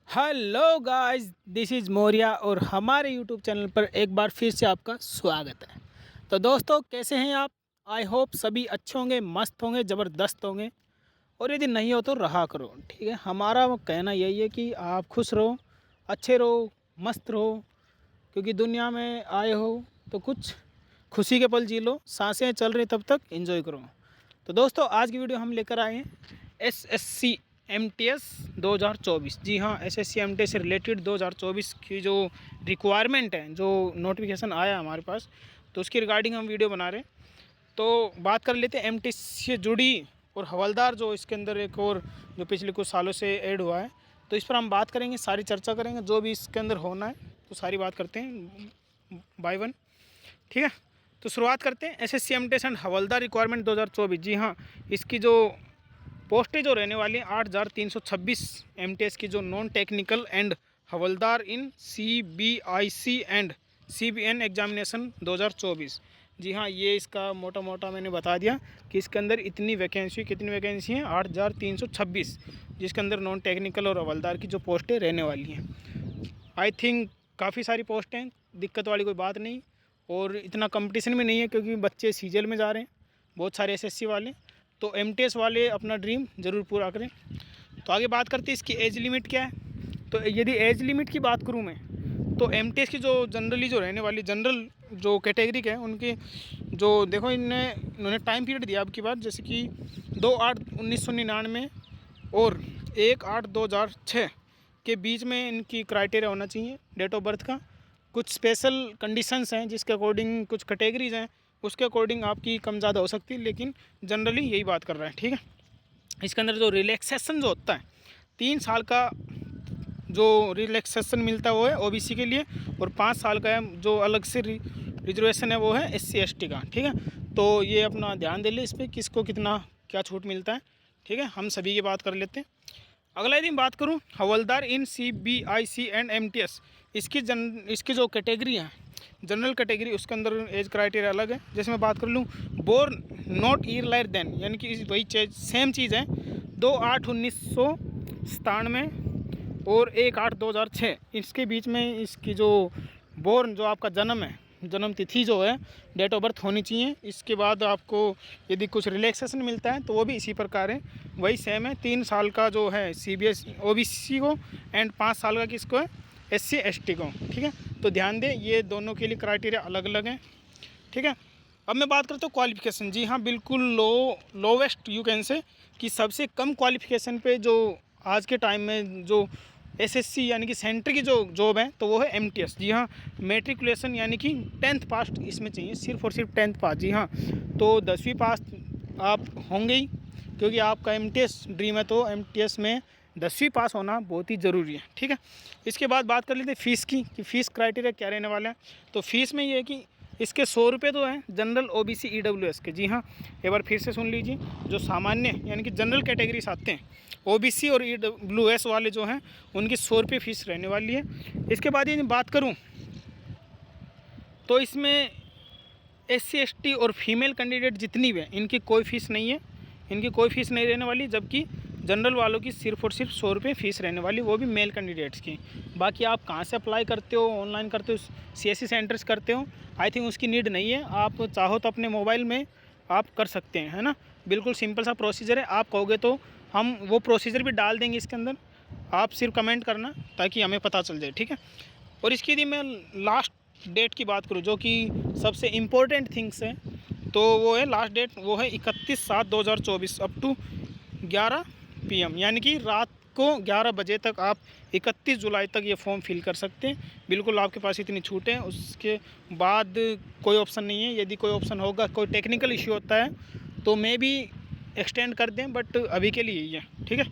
Hello guys, this is Maurya और हमारे YouTube channel पर एक बार फिर से आपका स्वागत है। तो दोस्तों, कैसे हैं आप? आई होप सभी अच्छे होंगे, मस्त होंगे, ज़बरदस्त होंगे। और यदि नहीं हो तो रहा करो, ठीक है। हमारा कहना यही है कि आप खुश रहो, अच्छे रहो, मस्त रहो, क्योंकि दुनिया में आए हो तो कुछ खुशी के पल जी लो। सांसें चल रही तब तक एंजॉय करो। तो दोस्तों, आज की वीडियो हम लेकर आए हैं एसएससी एमटीएस 2024। जी हाँ, एसएससी एमटीएस से रिलेटेड 2024 की जो रिक्वायरमेंट है, जो नोटिफिकेशन आया हमारे पास, तो उसकी रिगार्डिंग हम वीडियो बना रहे हैं। तो बात कर लेते हैं एमटीएस से जुड़ी और हवलदार जो इसके अंदर एक और जो पिछले कुछ सालों से ऐड हुआ है, तो इस पर हम बात करेंगे, सारी चर्चा करेंगे, जो भी इसके अंदर होना है तो सारी बात करते हैं बाय वन, ठीक है। तो शुरुआत करते हैं SSC MTS and havildar requirement 2024। जी हाँ, इसकी जो पोस्टें जो रहने वाली हैं 8,326 एमटीएस की, जो non technical and havildar in CBIC and CBN examination 2024। जी हाँ, ये इसका मोटा मोटा मैंने बता दिया कि इसके अंदर इतनी वैकेंसी, कितनी वैकेंसी हैं, 8,326, जिसके अंदर नॉन टेक्निकल और हवलदार की जो पोस्टें रहने वाली हैं। आई थिंक काफ़ी सारी पोस्टें हैं, दिक्कत वाली कोई बात नहीं, और इतना कंपटीशन भी नहीं है क्योंकि बच्चे सीजीएल में जा रहे हैं बहुत सारे एसएससी वाले। तो एमटीएस वाले अपना ड्रीम ज़रूर पूरा करें। तो आगे बात करते हैं इसकी एज लिमिट क्या है। तो यदि एज लिमिट की बात करूं मैं, तो एमटीएस की जो जनरली जो रहने वाली जनरल जो कैटेगरी के हैं, उनके जो देखो इन्होंने टाइम पीरियड दिया अब की बार, जैसे कि 2/8/1999 और 1/8/2006 के बीच में इनकी क्राइटेरिया होना चाहिए डेट ऑफ बर्थ का। कुछ स्पेशल कंडीशंस हैं जिसके अकॉर्डिंग, कुछ कैटेगरीज हैं उसके अकॉर्डिंग आपकी कम ज़्यादा हो सकती है, लेकिन जनरली यही बात कर रहा है, ठीक है। इसके अंदर जो रिलैक्सेशन जो होता है 3 साल का जो रिलैक्सेशन मिलता है वो है ओबीसी के लिए, और 5 साल का है जो अलग से रिजर्वेशन है वो है एससी एसटी का, ठीक है। तो ये अपना ध्यान दे ले इस पर, किसको कितना क्या छूट मिलता है, ठीक है। हम सभी की बात कर लेते हैं। अगला यदि बात करूं हवलदार इन सीबीआईसी एंड एमटीएस, इसकी जो कैटेगरी है जनरल कैटेगरी, उसके अंदर एज क्राइटेरिया अलग है। जैसे मैं बात कर लूँ बोर्न नॉट ईयर देन, यानी कि वही सेम चीज़ है, 2/8/1997 और 1/8/2006, इसके बीच में इसकी जो बोर्न जो आपका जन्म है, जन्म तिथि जो है, डेट ऑफ बर्थ होनी चाहिए। इसके बाद आपको यदि कुछ रिलैक्सेशन मिलता है तो वो भी इसी प्रकार है, वही सेम है। 3 साल का जो है सीबीएस ओबीसी को एंड 5 साल का किसको है, एससी एसटी को, ठीक है। तो ध्यान दें, ये दोनों के लिए क्राइटेरिया अलग अलग हैं, ठीक है। अब मैं बात करता हूँ क्वालिफिकेशन। जी हाँ, बिल्कुल लोवेस्ट यू कैन से, कि सबसे कम क्वालिफिकेशन पे जो आज के टाइम में जो एसएससी यानी कि सेंटर की जो जॉब है तो वो है एमटीएस। जी हाँ, मेट्रिकुलेशन यानी कि 10th पास इसमें चाहिए, सिर्फ और सिर्फ 10th पास। जी हाँ, तो 10वीं पास आप होंगे ही, क्योंकि आपका एमटीएस ड्रीम है, तो एमटीएस में 10वीं पास होना बहुत ही ज़रूरी है, ठीक है। इसके बाद बात कर लेते हैं फ़ीस की, कि फ़ीस क्राइटेरिया क्या रहने वाला है। तो फीस में ये है कि इसके 100 रुपये तो हैं जनरल ओबीसी ईडब्ल्यूएस के। जी हाँ, एक बार फिर से सुन लीजिए, जो सामान्य यानी कि जनरल कैटेगरीज आते हैं, ओबीसी और ईडब्ल्यूएस वाले जो हैं, उनकी 100 रुपये फ़ीस रहने वाली है। इसके बाद यदि बात करूँ तो इसमें एससी एसटी और फीमेल कैंडिडेट जितनी भी हैं, इनकी कोई फ़ीस नहीं है, इनकी कोई फ़ीस नहीं रहने वाली, जबकि जनरल वालों की सिर्फ और सिर्फ 100 रुपये फ़ीस रहने वाली, वो भी मेल कैंडिडेट्स की। बाकी आप कहाँ से अप्लाई करते हो, ऑनलाइन करते हो, सीएससी सेंटर्स करते हो, आई थिंक उसकी नीड नहीं है। आप चाहो तो अपने मोबाइल में आप कर सकते हैं, है ना। बिल्कुल सिंपल सा प्रोसीजर है। आप कहोगे तो हम वो प्रोसीजर भी डाल देंगे इसके अंदर, आप सिर्फ कमेंट करना ताकि हमें पता चल जाए, ठीक है। और इसकी यदि मैं लास्ट डेट की बात करूँ, जो कि सबसे इम्पोर्टेंट थिंग्स है, तो वो है लास्ट डेट, वो है 31/7/2024 अप टू 11 PM, यानी कि रात को 11 बजे तक आप 31 जुलाई तक ये फॉर्म फिल कर सकते हैं। बिल्कुल आपके पास इतनी छूट है, उसके बाद कोई ऑप्शन नहीं है। यदि कोई ऑप्शन होगा, कोई टेक्निकल इश्यू होता है तो मे भी एक्सटेंड कर दें, बट अभी के लिए यही है, ठीक है।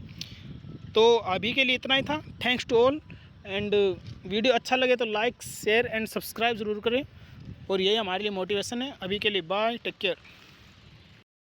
तो अभी के लिए इतना ही था। Thanks to all, and video अच्छा लगे तो लाइक शेयर एंड सब्सक्राइब ज़रूर करें, और यही हमारे लिए मोटिवेशन है। अभी के लिए बाय, टेक केयर।